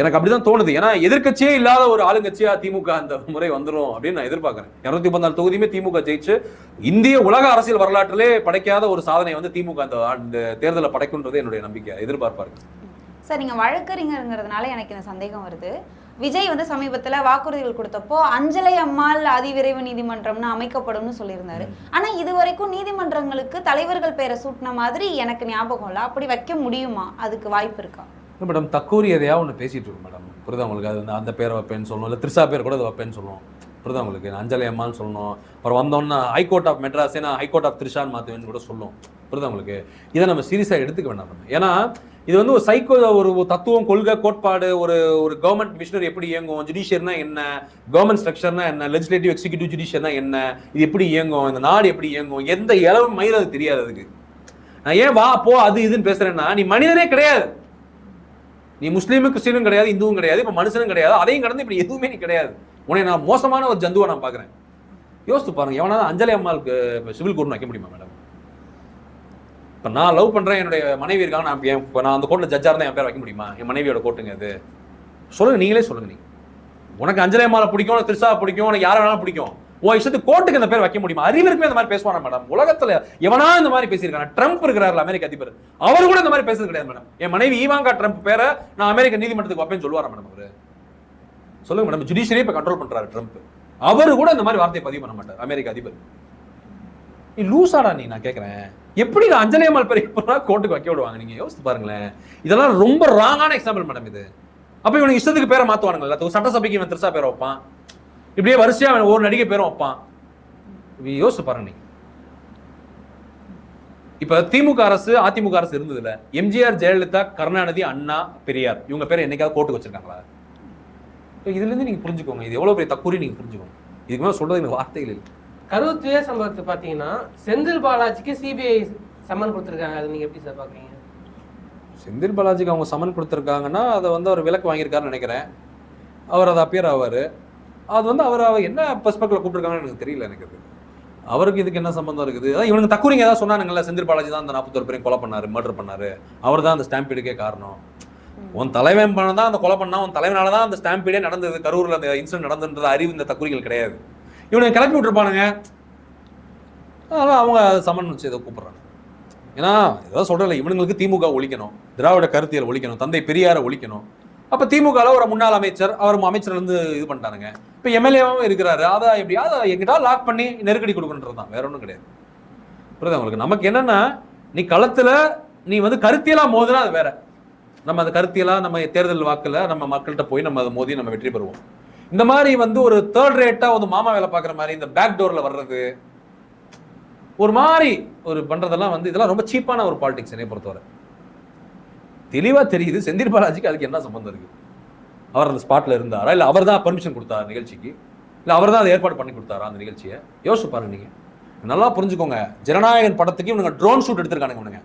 எனக்கு அப்படிதான் தோணுது. ஏன்னா எதிர்கட்சியே இல்லாத ஒரு ஆளுங்கட்சியா திமுக அந்த முறை வந்துடும் அப்படின்னு நான் எதிர்பார்க்கிறேன். 234 தொகுதியுமே திமுக ஜெயிச்சு இந்திய உலக அரசியல் வரலாற்றிலே படைக்காத ஒரு சாதனை வந்து திமுக அந்த தேர்தலை படைக்கும்ன்றது என்னுடைய நம்பிக்கை, எதிர்பார்ப்பா இருக்கு. சார், நீங்கள் வழக்கறிஞருங்கிறதுனால எனக்கு இந்த சந்தேகம் வருது. விஜய் வந்து சமீபத்தில் வாக்குறுதிகள் கொடுத்தப்போ அஞ்சலை அம்மாள் அதிவிரைவு நீதிமன்றம்னு அமைக்கப்படும்னு சொல்லியிருந்தாரு. ஆனால் இது வரைக்கும் நீதிமன்றங்களுக்கு தலைவர்கள் பேரை சூட்டின மாதிரி எனக்கு ஞாபகம் இல்லை. அப்படி வைக்க முடியுமா? அதுக்கு வாய்ப்பு இருக்கா? மேடம், தக்கூரி எதையா ஒன்று பேசிட்டு இருக்கு மேடம். புரியுதா உங்களுக்கு? அது அந்த பேரை வைப்பேன்னு சொல்லணும், இல்லை திரிசா பேர் கூட அதை வைப்பேன்னு சொல்லணும். புரியுதா உங்களுக்கு? அஞ்சலி அம்மான்னு சொல்லணும். அப்புறம் வந்தோன்னா ஹைகோர்ட் ஆஃப் மெட்ராஸே நான் ஹைகோர்ட் ஆஃப் திரிஷான்னு மாற்றுவேன்னு கூட சொல்லும். புரியுதா உங்களுக்கு? இதை நம்ம சீரியஸாக எடுத்துக்க வேண்டாம் நம்ம. ஏன்னா இது வந்து ஒரு சைக்கோ, ஒரு தத்துவம், கொள்கை, கோட்பாடு. ஒரு கவர்மெண்ட் மிஷினரி எப்படி இயங்கும், ஜுடிஷியர்னா என்ன, கவர்மெண்ட் ஸ்ட்ரக்சர்னா என்ன, லெஜிஸ்லேட்டிவ், எக்ஸிக்யூட்டிவ், ஜுடிஷியர்னா என்ன, இது எப்படி இயங்கும், இந்த நாடு எப்படி இயங்கும், எந்த இளவு மயில அது தெரியாது. அதுக்கு நான் ஏன் வா போ அது இதுன்னு பேசுறேன்னா, நீ மனிதனே கிடையாது. நீ முஸ்லீமும் கிறிஸ்டினும் கிடையாது, இந்துவும் கிடையாது, இப்ப மனுஷனும் கிடையாது. அதையும் கடந்து இப்படி எதுவுமே நீ கிடையாது. உன்னை நான் மோசமான ஒரு ஜந்துவை நான் பாக்குறேன். யோசித்து பாருங்க, எவனாவது அஞ்சலி அம்மாளுக்கு சிவில் கோர்ட் வைக்க முடியுமா மேடம்? இப்போ நான் லவ் பண்ணுறேன், என்னுடைய மனைவி இருக்காங்க, நான் அந்த கோர்ட்டில் ஜட்ஜாக இருந்தால் என் பேர் வைக்க முடியுமா? என் மனைவியோட கோர்ட்டுங்க அது. சொல்லுங்க, நீங்களே சொல்லுங்க. நீ உனக்கு அஞ்சலி அம்மாவை பிடிக்கும், உனக்கு திரிஷா பிடிக்கும், உனக்கு யாரை வேணாலும் பிடிக்கும், உன் இஷ்டத்துக்கு கோர்ட்டுக்கு அந்த பேர் வைக்க முடியுமா? அறிவிற்குமே இந்த மாதிரி பேசுவானா மேடம்? உலகத்தில் எவனா இந்த மாதிரி பேசியிருக்காங்க? ட்ரம்ப் இருக்கிறார்கள் அமெரிக்க அதிபர், அவர் கூட இந்த மாதிரி பேசுறது கிடையாது மேடம். என் மனைவி ஈவாங்கா ட்ரம்ப் பேரை நான் அமெரிக்க நீதிமன்றத்துக்கு வைப்பேன்னு சொல்லுவாரா மேடம் அவரு? சொல்லுங்க மேடம். ஜுடிஷியரி இப்போ கண்ட்ரோல் பண்றாரு ட்ரம்ப், அவரு கூட இந்த மாதிரி வார்த்தையை பதிவு பண்ண மாட்டார் அமெரிக்க அதிபர். நீ லூசாடா நீ? நான் கேட்கறேன், எப்படி அஞ்சலி அம்மாள் பேர் கோர்ட்டுக்கு வைக்க விடுவாங்க? நீங்க யோசித்து பாருங்களேன். இதெல்லாம் ரொம்ப ராங்கான எக்ஸாம்பிள் மேடம் இது. அப்ப இவனுக்கு இஷ்டத்துக்கு பேரை மாத்துவானுங்களா? சட்டசபைக்கு இவன் திரிஷா பேரை வைப்பான், இப்படியே வரிசையா ஒரு நடிகை பேரும் வைப்பான். யோசிச்சு பாருங்க. நீங்க இப்ப திமுக அரசு, அதிமுக அரசு இருந்ததுல எம்ஜிஆர், ஜெயலலிதா, கருணாநிதி, அண்ணா, பெரியார் இவங்க பேரை என்னைக்காவது கோர்ட்டுக்கு வச்சிருக்காங்களா? இதுல இருந்து நீங்க புரிஞ்சுக்கோங்க, இது எவ்வளவு பெரிய தக்கூரி நீங்க புரிஞ்சுக்கோங்க. இதுக்கு மேல சொல்றது எனக்கு வார்த்தைகள் இல்லை. கரூர் துயர சம்பவத்தை பார்த்தீங்கன்னா செந்தில் பாலாஜிக்கு சிபிஐ சம்மன் கொடுத்துருக்காங்க. அது நீங்க எப்படி சார் பாக்குறீங்க? செந்தில் பாலாஜிக்கு அவங்க சம்மன் கொடுத்துருக்காங்கன்னா அதை வந்து அவர் விலக்கு வாங்கியிருக்காருன்னு நினைக்கிறேன். அவர் அதை அப்பியர் ஆவார். அது வந்து அவர் என்ன பெர்ஸ்பெக்டிவ்ல கூப்பிட்டுருக்காங்கன்னு எனக்கு தெரியல. எனக்கு அது அவருக்கு இதுக்கு என்ன சம்பந்தம் இருக்குது? அதான் இவனுக்கு தக்கூரிங்க ஏதாவது சொன்னானுங்கல்ல, செந்தில் பாலாஜி தான் அந்த 41 பேரையும் கொலை பண்ணாரு, மர்டர் பண்ணாரு, அவர் தான் அந்த ஸ்டாம்பீடுக்கே காரணம். உன் தலைவன் தான் அந்த கொலை பண்ணா, உன் தலைவனால தான் அந்த ஸ்டாம்பீடே நடந்தது, கரூர்ல அந்த இன்சிடென்ட் நடந்ததுன்றது அறிவு இந்த தக்குரிகள் கிடையாது. இவனுக்கு கிளப்பி விட்டுருப்பானுங்க. அதனால அவங்க சமன் வச்சு ஏதோ கூப்பிடுறாங்க. ஏன்னா ஏதோ சொல்றல, இவனுங்களுக்கு திமுக ஒழிக்கணும், திராவிட கருத்தியல் ஒழிக்கணும், தந்தை பெரியாரை ஒழிக்கணும். அப்ப திமுக ஒரு முன்னாள் அமைச்சர், அவர் அமைச்சர்ல இருந்து இது பண்ணிட்டானுங்க. இப்ப எம்எல்ஏவும் இருக்கிறாரு, அதை எப்படியாவது எங்கிட்ட லாக் பண்ணி நெருக்கடி கொடுக்கணுன்றதுதான், வேற ஒன்றும் கிடையாது. புரியுது உங்களுக்கு? நமக்கு என்னன்னா, நீ களத்துல நீ வந்து கருத்தியலா மோதுனா அது வேற. நம்ம அந்த கருத்தியலா நம்ம தேர்தல் வாக்குல நம்ம மக்கள்கிட்ட போய் நம்ம அதை மோதி நம்ம வெற்றி பெறுவோம். இந்த மாதிரி வந்து ஒரு தேர்ட் ரேட்டா வந்து மாமா வேலை பார்க்குற மாதிரி இந்த பேக் டோர்ல வர்றது, ஒரு மாதிரி ஒரு பண்றதெல்லாம் வந்து இதெல்லாம் ரொம்ப சீப்பான ஒரு பாலிடிக்ஸ் என்னை பொறுத்தவரை. தெளிவா தெரியுது செந்தில் பாலாஜிக்கு அதுக்கு என்ன சம்பந்தம் இருக்கு. அவர் அந்த ஸ்பாட்ல இருந்தாரா, இல்ல அவர் தான் பெர்மிஷன் கொடுத்தாரா நிகழ்ச்சிக்கு, இல்ல அவர் தான் அதை ஏற்பாடு பண்ணி கொடுத்தாரா அந்த நிகழ்ச்சியை? யோசிச்சு பாருங்க. நீங்க நல்லா புரிஞ்சுக்கோங்க. ஜனநாயகன் படத்துக்கு இவங்க ட்ரோன் ஷூட் எடுத்திருக்கானுங்க, இவனுங்க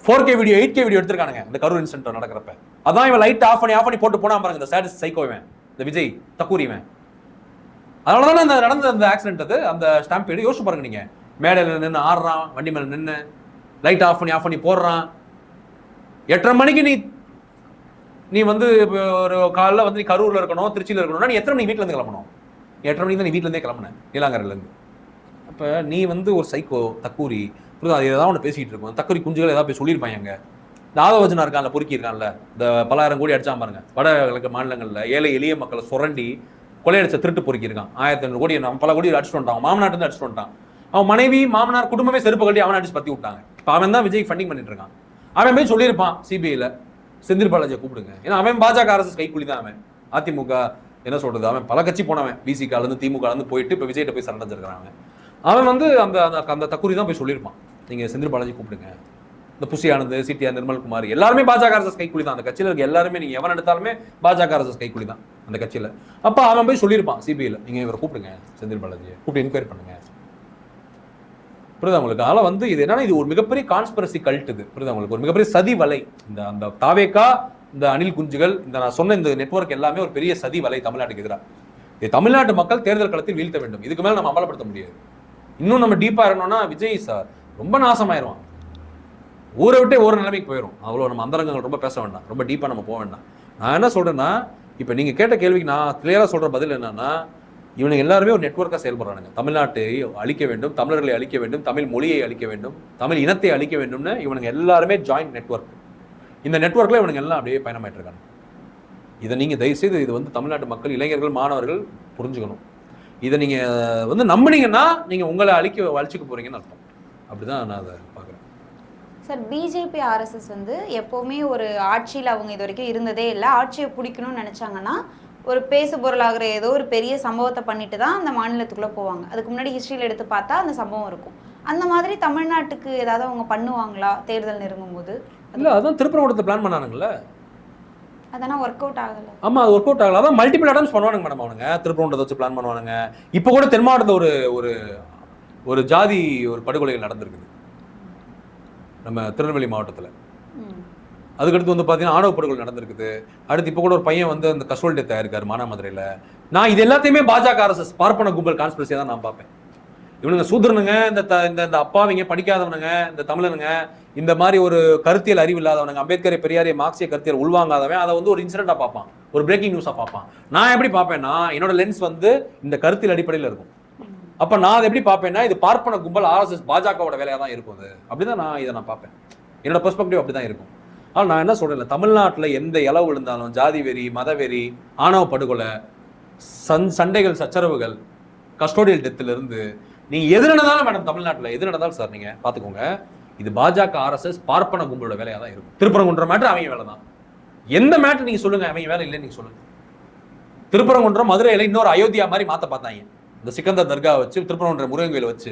4K வீடியோ 8K வீடியோ எடுத்திருக்கானுங்க இந்த கரூர் இன்சிடென்ட் நடக்கிறப்ப. அதான் இவன் லைட் ஆஃப் பண்ணி போட்டு போனா பாருங்க, இந்த சாடிஸ்ட் சைக்கோவன், இந்த விஜய் தக்கூரிவன். அதனாலதானே அந்த நடந்த அந்த ஆக்சிடென்ட், அது அந்த ஸ்டாம்பீடு. யோசிச்சு பாருங்க. நீங்க மேடையில் நின்று ஆடுறான், வண்டி மேல நின்று லைட் ஆஃப் பண்ணி போடுறான். 8:30 மணிக்கு நீ வந்து ஒரு காலைல வந்து நீ கரூர்ல இருக்கணும், திருச்சியில இருக்கணும்னா நீ எத்தனை மணிக்கு வீட்டுல இருந்து கிளம்பணும்? 8:30 மணிக்கு தான் நீ வீட்டுல இருந்தே கிளம்புன, நீலாங்கரையில இருந்து. அப்ப நீ வந்து ஒரு சைக்கோ தக்கூரி. அது ஏதாவது ஒன்று பேசிட்டு இருக்கும். தக்கூரி குஞ்சுகள் ஏதாவது போய் சொல்லியிருப்பாங்க. இந்த ஆதவஜனா இருக்கான்ல, பொறுக்கி இருக்கான்ல, இந்த 10,000 கோடி அடிச்சா பாருங்க வடகிழக்கு மாநிலங்கள்ல ஏழை எளிய மக்களை சுரண்டி கொள்ளையடிச்ச திருட்டு பொறுக்கி இருக்கான். 1500 கோடி பல கோடி அடிச்சுட்டு வந்துட்டான். மாமனாட்டு இருந்து அடிச்சுட்டு வந்துட்டான். அவன் மனைவி மாமனார் குடும்பமே செருப்பு கட்டி அவன் அடிச்சு பத்தி விட்டாங்க. இப்போ அவன் தான் விஜய் ஃபண்டிங் பண்ணிட்டு இருக்கான். அவன் போய் சொல்லியிருப்பான் சிபிஐல, செந்தில் பாலாஜியை கூப்பிடுங்க. ஏன்னா அவன் பாஜக அரசு கைக்கூலி தான். அவன் அதிமுக என்ன சொல்றது, அவன் பல கட்சி போனவன், பிசிகால இருந்து திமுக இருந்து போயிட்டு இப்போ விஜய்கிட்ட போய் சரணடைஞ்சிருக்கான். அவன் வந்து அந்த அந்த தக்குரி தான் போய் சொல்லியிருப்பான், நீங்க செந்தில் பாலாஜி கூப்பிடுங்க. இந்த புசி ஆனந்த், சிடிஆர், நிர்மல்குமார் எல்லாருமே பாஜக அரசு கைக்கூலி தான். அந்த கட்சியில இருக்க எல்லாருமே நீங்க எவன் எடுத்தாலுமே பாஜக அரசு கைக்கூலி தான் அந்த கட்சியில. அப்ப அவன் போய் சொல்லியிருப்பான் சிபிஐல, நீங்க இவரை கூப்பிடுங்க, செந்தில் பாலாஜியை கூப்பிட்டு என்கொயரி பண்ணுங்க. புரியுதா உங்களுக்கு? அதனால வந்து இது என்னன்னா, இது ஒரு மிகப்பெரிய கான்ஸ்பிரசி கல்ட். இது புரியுதா உங்களுக்கு? ஒரு மிகப்பெரிய சதி வலை. இந்த அந்த தாவேக்கா, இந்த அணில் குஞ்சுகள், இந்த நான் சொன்ன இந்த நெட்வொர்க் எல்லாமே ஒரு பெரிய சதி வலை தமிழ்நாட்டுக்கு எதிராக. இது தமிழ்நாட்டு மக்கள் தேர்தல் களத்தில் வீழ்த்த வேண்டும். இதுக்கு மேல நம்ம அமலப்படுத்த முடியாது. இன்னும் நம்ம டீப்பா இருக்கணும்னா விஜய் சார் ரொம்ப நாசமாயிருவான். ஊரை விட்டே ஒரு நிலைமைக்கு போயிடும். அவ்வளோ நம்ம அந்தரங்கங்கள் ரொம்ப பேச வேண்டாம், ரொம்ப டீப்பா நம்ம போக வேண்டாம். நான் என்ன சொல்றேன்னா, இப்ப நீங்க கேட்ட கேள்விக்கு நான் கிளியரா சொல்ற பதில் என்னன்னா, இவனுக்கு எல்லாருமே ஒரு நெட்வொர்க்கா செயல்படுறானுங்க. தமிழ்நாட்டை அழிக்க வேண்டும், தமிழர்களை அழிக்க வேண்டும், தமிழ் மொழியை அழிக்க வேண்டும், தமிழ் இனத்தை அழிக்க வேண்டும்னு இவனுங்க எல்லாருமே ஜாயிண்ட் நெட்வொர்க். இந்த நெட்வொர்க்ல இவனுங்க எல்லாம் அப்படியே பயணமாயிட்டு இருக்காங்க. இதை நீங்க தயவுசெய்து இது வந்து தமிழ்நாட்டு மக்கள், இளைஞர்கள், மாணவர்கள் புரிஞ்சுக்கணும். இதை நீங்க வந்து நம்பினீங்கன்னா நீங்க உங்களை அழிச்சுக்க போறீங்கன்னு அர்த்தம். அப்படிதான் நான் அதை பார்க்குறேன். சார், பிஜேபி ஆர்எஸ்எஸ் வந்து எப்போவுமே ஒரு ஆட்சியில் அவங்க இது வரைக்கும் இருந்ததே இல்லை. ஆட்சியை பிடிக்கணும்னு நினச்சாங்கன்னா ஒரு பேசு பொருளாகிற ஏதோ ஒரு பெரிய சம்பவத்தை பண்ணிட்டு தான் அந்த மாநிலத்துக்குள்ளே போவாங்க. அதுக்கு முன்னாடி ஹிஸ்ட்ரியில் எடுத்து பார்த்தா அந்த சம்பவம் இருக்கும். அந்த மாதிரி தமிழ்நாட்டுக்கு ஏதாவது அவங்க பண்ணுவாங்களா தேர்தல் நெருங்கும் போது? இல்லை, அதான் திருப்பரங்குன்றத்தை பிளான் பண்ணானுங்களே, அதெல்லாம் ஒர்க் அவுட் ஆகலை. ஆமாம், அது ஒர்க் அவுட் ஆகலை. அதான் மல்டிபிள் அட்டம்ஸ் பண்ணுவானுங்க மேடம். அவனுங்க திருப்பரங்குன்றத்தை வச்சு பிளான் பண்ணுவானுங்க. இப்போ கூட தென் மாவட்டத்தில் ஒரு ஒரு ஜாதி ஒரு படுகொலைகள் நடந்திருக்குது நம்ம திருநெல்வேலி மாவட்டத்தில். அதுக்கடுத்து வந்து பார்த்தீங்கன்னா ஆணவ படுகொலை நடந்திருக்குது. அடுத்து இப்போ கூட ஒரு பையன் வந்து அந்த கசோல் டெத் ஆயிருக்காரு மானாமதுரையில். நான் இது எல்லாத்தையுமே பாஜக அரசு பார்ப்பன கும்பல் கான்ஸ்பிரசியாக தான் நான் பார்ப்பேன். இவனுங்க சூத்திரனுங்க, இந்த அப்பாவிங்க, படிக்காதவனுங்க, இந்த தமிழனுங்க, இந்த மாதிரி ஒரு கருத்தியல் அறிவு இல்லாதவனுங்க, அம்பேத்கரை, பெரியாரை, மார்க்சிய கருத்தியல் உள்வாங்காதவன் அதை வந்து ஒரு இன்சிடென்ட்டாக பார்ப்பான், ஒரு பிரேக்கிங் நியூஸாக பார்ப்பான். நான் எப்படி பார்ப்பேன்னா, என்னோட லென்ஸ் வந்து இந்த கருத்தியல் அடிப்படையில் இருக்கும். அப்போ நான் அதை எப்படி பார்ப்பேன்னா, இது பார்ப்பன கும்பல் ஆர்எஸ்எஸ் பாஜகவோட வேலையாக தான் இருக்கும். அது அப்படிதான் நான் பார்ப்பேன். என்னோட பெர்ஸ்பெக்டிவ் அப்படி தான் இருக்கும். ஆனால் நான் என்ன சொல்றேன், தமிழ்நாட்டில் எந்த இளவு விழுந்தாலும் ஜாதி வெறி, மதவெறி, ஆணவ படுகொலை, சண்டைகள், சச்சரவுகள், கஸ்டோடியல் டெத்துல இருந்து நீங்க எது நடந்தாலும் மேடம், தமிழ்நாட்டில் எது நடந்தாலும் சார் நீங்க பாத்துக்கோங்க, இது பாஜக ஆர்எஸ்எஸ் பார்ப்பன கும்பலோட வேலையா தான் இருக்கும். திருப்பரங்குன்றம் மேட்டர் அவங்க வேலை தான். எந்த மேட்டர் நீங்க சொல்லுங்க அவங்க வேலை இல்லைன்னு நீங்க சொல்லுங்க. திருப்பரங்குன்றம் மதுரையில இன்னொரு அயோத்தியா மாதிரி மாத்த பார்த்தாங்க. இந்த சிக்கந்தர் தர்கா வச்சு, திருப்பரங்குன்ற முருகன் கோயிலை வச்சு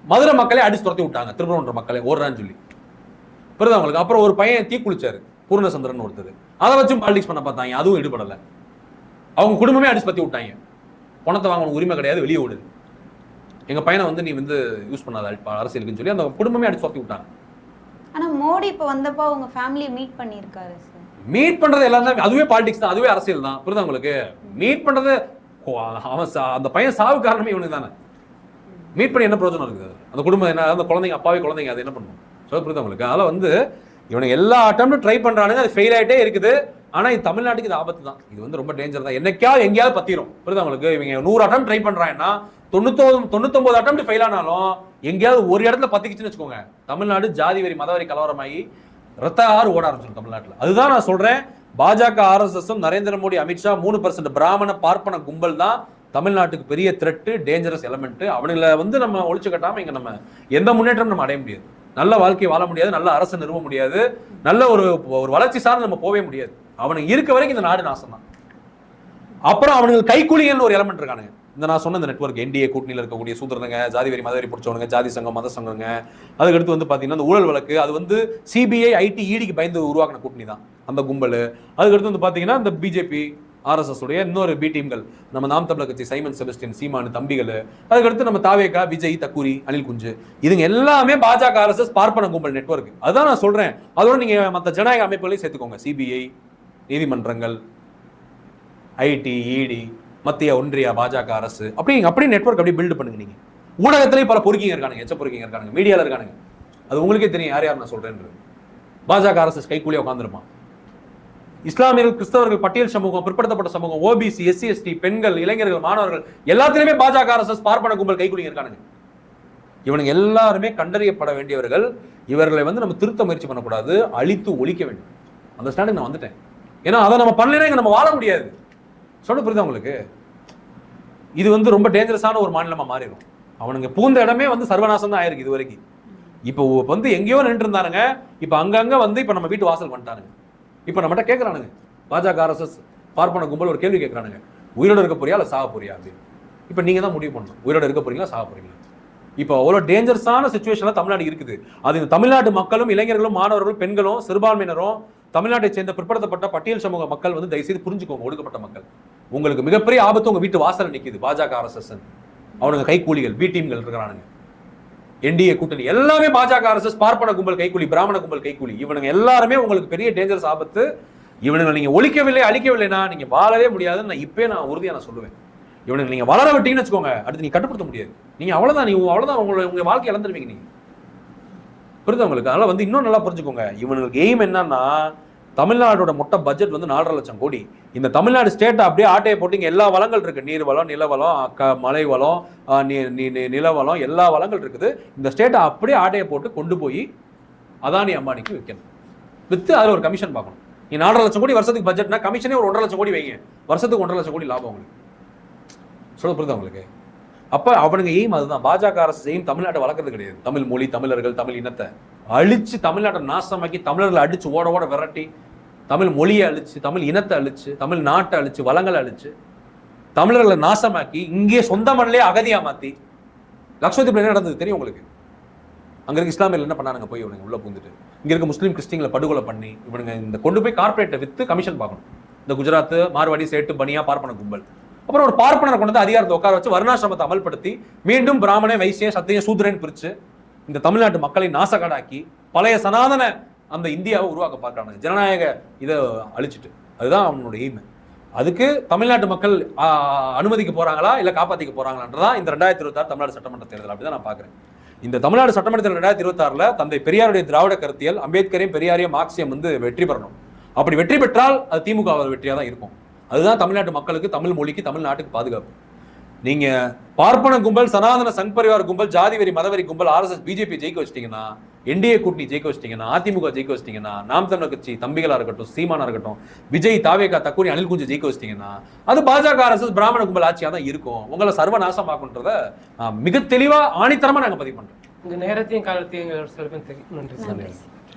மதுரை மக்களே அடிச்சு துரத்தி விட்டாங்க. திருப்பரங்குன்ற மக்களே ஓடுறான்னு சொல்லி புரியுது அவங்களுக்கு. அப்புறம் ஒரு பையன் தீ குளிச்சாரு, பூர்ணச்சந்திரன் ஒருத்தர், அதை வச்சும் பாலிடிக்ஸ் பண்ண பார்த்தாங்க. அதுவும் ஈடுபடலை. அவங்க குடும்பமே அடிச்சு பத்தி விட்டாங்க. பணத்தை வாங்கணும் உரிமை கிடையாது, வெளியே ஓடுது, எங்க பையனை வந்து நீ வந்து யூஸ் பண்ணாத அரசியலுக்குன்னு சொல்லி அந்த குடும்பமே அடிச்சு துரத்தி விட்டாங்க. ஆனா மோடி இப்போ வந்தப்போ அவங்க ஃபேமிலியை மீட் பண்ணியிருக்காரு சார். மீட் பண்றது எல்லாம் தான், அதுவே பாலிடிக்ஸ் தான், அதுவே அரசியல் தான். புரியுதா உங்களுக்கு? மீட் பண்றது அவன் அந்த பையன் சாவு காரணமே இவனுக்கு தானே. மீட் பண்ணி என்ன பிரயோஜனம் இருக்குது? அந்த குடும்பம் என்ன, அந்த குழந்தைங்க, அப்பாவே குழந்தைங்க, அது என்ன பண்ணும்? சொல்ல புரியுதா உங்களுக்கு? அதெல்லாம் வந்து இவனுக்கு எல்லா அட்டம்ப்டும் ட்ரை பண்றானுங்க, அது ஃபெயில் ஆயிட்டே இருக்குது. ஆனா இது தமிழ்நாட்டுக்கு இது ஆபத்து தான், இது வந்து ரொம்ப டேஞ்சர் தான். என்னைக்காவது எங்கேயாவது பத்திரும். புரியுது உங்களுக்கு? இவங்க 100 அட்டம் ட்ரை பண்றாங்கன்னா 99 அட்டம் ஃபெயில் ஆனாலும் எங்கேயாவது ஒரு இடத்துல பத்திக்கிச்சுன்னு வச்சுக்கோங்க, தமிழ்நாடு ஜாதி வரி மதவரி கலவரமாகி ரத்த ஆறு ஓட ஆரம்பிச்சிடும் தமிழ்நாட்டில். அதுதான் நான் சொல்றேன், பாஜக ஆர்எஸ்எஸும் நரேந்திர மோடி அமித்ஷா 3% பிராமண பார்ப்பன கும்பல் தான் தமிழ்நாட்டுக்கு பெரிய த்ரெட்டு, டேஞ்சரஸ் எலமெண்ட். அவனுங்களை வந்து நம்ம ஒழிச்சு கட்டாம இங்க நம்ம எந்த முன்னேற்றம் நம்ம அடைய முடியாது, நல்ல வாழ்க்கை வாழ முடியாது, நல்ல அரசு நிறுவ முடியாது, நல்ல ஒரு வளர்ச்சி சார்ந்து நம்ம போவே முடியாது. அவனுக்கு இருக்க வரைக்கும் இந்த நாடு நாசம் தான். அப்புறம் அவனுக்கு கைக்கூலிகள்னு ஒரு எலமெண்ட் இருக்கானுங்க. இந்த நான் சொன்ன இந்த நெட்வொர்க் என்டிஏ கூட்டணியில் இருக்கக்கூடிய சூத்திரங்க, ஜாதி வரி மதவரி பிடிச்சவனுங்க, ஜாதி சங்கம் மத சங்கங்க, அதுக்கடுத்து வந்து பார்த்தீங்கன்னா இந்த ஊழல் வழக்கு, அது வந்து சிபிஐ ஐடி இடிக்கு பயந்து உருவாக்கின கூட்டணி தான் அந்த கும்பல். அதுக்கடுத்து வந்து பார்த்தீங்கன்னா இந்த பிஜேபி ஆர்எஸ்எஸ் உடைய இன்னொரு பி டீம்கள், நம்ம நாம் தமிழர் கட்சி சைமன் செபஸ்டியன் சீமானு தம்பிகள், அதுக்கடுத்து நம்ம தாவேகா விஜய் தக்கூரி அனில் குஞ்சு, இதுங்க எல்லாமே பாஜக ஆர்எஸ்எஸ் பார்ப்பன கும்பல் நெட்வொர்க். அதுதான் நான் சொல்றேன். அதோட நீங்க மற்ற ஜனநாயக அமைப்புகளையும் சேர்த்துக்கோங்க, சிபிஐ, நீதிமன்றங்கள், ஐடி இடி, மத்திய ஒன்றிய பாஜக அரசு, அப்படி நெட்வொர்க் அப்படி பில்டு பண்ணுங்க. நீங்க ஊடகத்திலேயே பல பொறுக்கிங்க இருக்கானுங்க, எச்ச பொறுக்கிங்க இருக்கானுங்க, மீடியால இருக்கானுங்க. அது உங்களுக்கே தெரியும் யார் யார் நான் சொல்றேன்றது. பாஜக அரசு கைக்கூலியா உட்காந்துருப்பான். இஸ்லாமியர்கள், கிறிஸ்தவர்கள், பட்டியல் சமூகம், பிற்படுத்தப்பட்ட சமூகம், ஓபிசி, எஸ்சி எஸ்டி, பெண்கள், இளைஞர்கள், மாணவர்கள் எல்லாத்திலுமே பாஜக அரசு பார்ப்பன கும்பல் கைக்கூலிங்க இருக்கானுங்க. இவனுங்க எல்லாருமே கண்டறியப்பட வேண்டியவர்கள். இவர்களை வந்து நம்ம திருத்த முயற்சி பண்ணக்கூடாது, அழித்து ஒழிக்க வேண்டும். அந்த ஸ்டாண்டுக்கு நான் வந்துட்டேன். ஏன்னா அதை நம்ம பண்ணலைன்னா இங்க நம்ம வாழ முடியாது. சொல்ல புரியுதா உங்களுக்கு? இது வந்து ரொம்ப டேஞ்சரஸான ஒரு மாநிலமா மாறிடும். அவனுங்க பூந்த இடமே வந்து சர்வநாசம் தான் ஆயிருக்கு இது வரைக்கும். இப்போ வந்து எங்கேயோ நின்று இருந்தானுங்க, இப்போ அங்கங்க வந்து இப்போ நம்ம வீட்டு வாசல் வந்துட்டானுங்க. இப்போ நம்மகிட்ட கேட்கறானுங்க, பாஜக ஆர்எஸ்எஸ் பார்ப்பன கும்பல் ஒரு கேள்வி கேட்கறானுங்க, உயிரோட இருக்க போறியா இல்லை சாக போறியா அப்படின்னு. இப்போ நீங்க தான் முடிவு பண்ணணும், உயிரோட இருக்க போறீங்களா சாக போறீங்களா. இப்போ அவ்வளோ டேஞ்சரஸான சுச்சுவேஷன்ல தமிழ்நாடு இருக்குது. அது இந்த தமிழ்நாட்டு மக்களும், இளைஞர்களும், மாணவர்களும், பெண்களும், சிறுபான்மையினரும், தமிழ்நாட்டை சேர்ந்த பிற்படுத்தப்பட்ட பட்டியல் சமூக மக்கள் வந்து தயவுசெய்து புரிஞ்சுக்கோங்க. ஒடுக்கப்பட்ட மக்கள், உங்களுக்கு மிகப்பெரிய ஆபத்து உங்க வீட்டு வாசல் நிற்குது. பாஜக ஆர்எஸ்எஸ் அவனுங்க கைக்கூலிகள், பி டீம்கள் இருக்கிறானுங்க, என்டிஏ கூட்டணி எல்லாமே பாஜக ஆர்எஸ்எஸ் பார்ப்பன கும்பல் கைக்கூலி, பிராமண கும்பல் கைக்கூலி. இவனுங்க எல்லாருமே உங்களுக்கு பெரிய டேஞ்சரஸ் ஆபத்து. இவனுங்களை நீங்க ஒழிக்கவில்லை, அழிக்கவில்லைன்னா நீங்க வாழவே முடியாதுன்னு நான் இப்பயே நான் உறுதியா நான் சொல்லுவேன். இவனுக்கு நீங்க வளர விட்டீங்கன்னு வச்சுக்கோங்க, அடுத்து நீங்க கட்டுப்படுத்த முடியாது. நீங்க அவ்வளவுதான் உங்க வாழ்க்கை இழந்துருவீங்க நீங்க. புரியுது உங்களுக்கு? அதனால வந்து இன்னும் நல்லா புரிஞ்சுக்கோங்க. இவனுக்கு எய்ம் என்னன்னா, தமிழ்நாடோட மொத்த பட்ஜெட் வந்து 4.5 லட்சம் கோடி. இந்த தமிழ்நாடு ஸ்டேட்டை அப்படியே ஆட்டையை போட்டு இங்க எல்லா வளங்கள் இருக்கு, நீர் வளம், நில வளம், மலை வளம், நில வளம், எல்லா வளங்கள் இருக்குது. இந்த ஸ்டேட்டை அப்படியே ஆட்டையை போட்டு கொண்டு போய் அதானி அம்பானிக்கு விற்கணும். வித்து அதில் ஒரு கமிஷன் பார்க்கணும். நீ 4.5 லட்சம் கோடி வருஷத்துக்கு பட்ஜெட்னா கமிஷனே ஒரு 1.5 லட்சம் கோடி வைங்க, வருஷத்துக்கு 1.5 லட்சம் கோடி லாபம் உங்களுக்கு. சொல்ல புரியுதா உங்களுக்கு? அப்ப அவனுங்க எய்ம் அதுதான். பாஜக அரசு எய்ம் தமிழ்நாட்டை வளர்க்கறது கிடையாது. தமிழ் மொழி, தமிழர்கள், தமிழ் இனத்தை அழிச்சு, தமிழ்நாட்டை நாசமாக்கி, தமிழர்களை அடிச்சு ஓட ஓட விரட்டி, தமிழ் மொழியை அழிச்சு, தமிழ் இனத்தை அழிச்சு, தமிழ் நாட்டை அழிச்சு, வளங்களை அழிச்சு, தமிழர்களை நாசமாக்கி, இங்கே சொந்த மண்ணிலே அகதியா மாத்தி. லட்சத்தீப்ல என்ன நடந்தது தெரியும் உங்களுக்கு? அங்க இருக்க இஸ்லாமியர்கள் என்ன பண்ணாங்க? போய் இவனுங்க உள்ள பூந்துட்டு இங்க இருக்க முஸ்லீம் கிறிஸ்டின்களை படுகொலை பண்ணி இவனுங்க இந்த கொண்டு போய் கார்பரேட்டை வித்து கமிஷன் பார்க்கணும். இந்த குஜராத், மார்வாடி, சேட்டு, பனியா, பார்ப்பன கும்பல். அப்புறம் ஒரு பார்ப்பனரை கொண்டு வந்து அதிகாரத்தை உட்கார வச்சு வர்ணாசிரமத்தை அமல்படுத்தி மீண்டும் பிராமண, வைசிய, சத்திய, சூத்ரன் பிரிச்சு இந்த தமிழ்நாட்டு மக்களை நாசக்காடாக்கி பழைய சனாதன அந்த இந்தியாவை உருவாக்க பார்க்கறாங்க. ஜனநாயக இதை அழிச்சிட்டு. அதுதான் அவனோட எய்ம். அதுக்கு தமிழ்நாட்டு மக்கள் அனுமதிக்க போறாங்களா இல்ல காப்பாத்திக்க போறாங்களான்றதான் இந்த 2026 தமிழ்நாடு சட்டமன்ற தேர்தல். அப்படிதான் நான் பாக்குறேன். இந்த தமிழ்நாடு சட்டமன்ற தேர்தல் 2026 தந்தை பெரியாருடைய திராவிட கருத்தியல், அம்பேத்கரையும் பெரியாரையும் மார்க்சியம் வந்து வெற்றி பெறணும். அப்படி வெற்றி பெற்றால் அது திமுக வெற்றியா தான் இருக்கும். அதுதான் தமிழ்நாட்டு மக்களுக்கு, தமிழ் மொழிக்கு, தமிழ்நாட்டுக்கு பாதுகாப்பு. நீங்க பார்ப்பன கும்பல், சனாதன சங் பரிவார் கும்பல், ஜாதி வரி மதவரி கும்பல், ஆர்எஸ்எஸ், பிஜேபி ஜெயிக்க வச்சிட்டீங்கன்னா, என்டிஏ கூட்டணி ஜெயிக்க வச்சிட்டீங்கன்னா, அதிமுக ஜெயிக்க வச்சிட்டீங்கன்னா, நாம் தமிழர் கட்சி தம்பிகளா இருக்கட்டும், சீமானா இருக்கட்டும், விஜய், தாவேகா, தக்கூரி, அனில் குஞ்சு ஜெயிக்க வச்சிட்டீங்கன்னா, அது பாஜக ஆர்எஸ்எஸ் பிராமண கும்பல் ஆட்சியா தான் இருக்கும். உங்களை சர்வநாசமாக்குன்றத மிக தெளிவா ஆணித்தரமா நாங்க பதிவு பண்றோம். இந்த நேரத்தையும் காலத்தையும் நன்றி.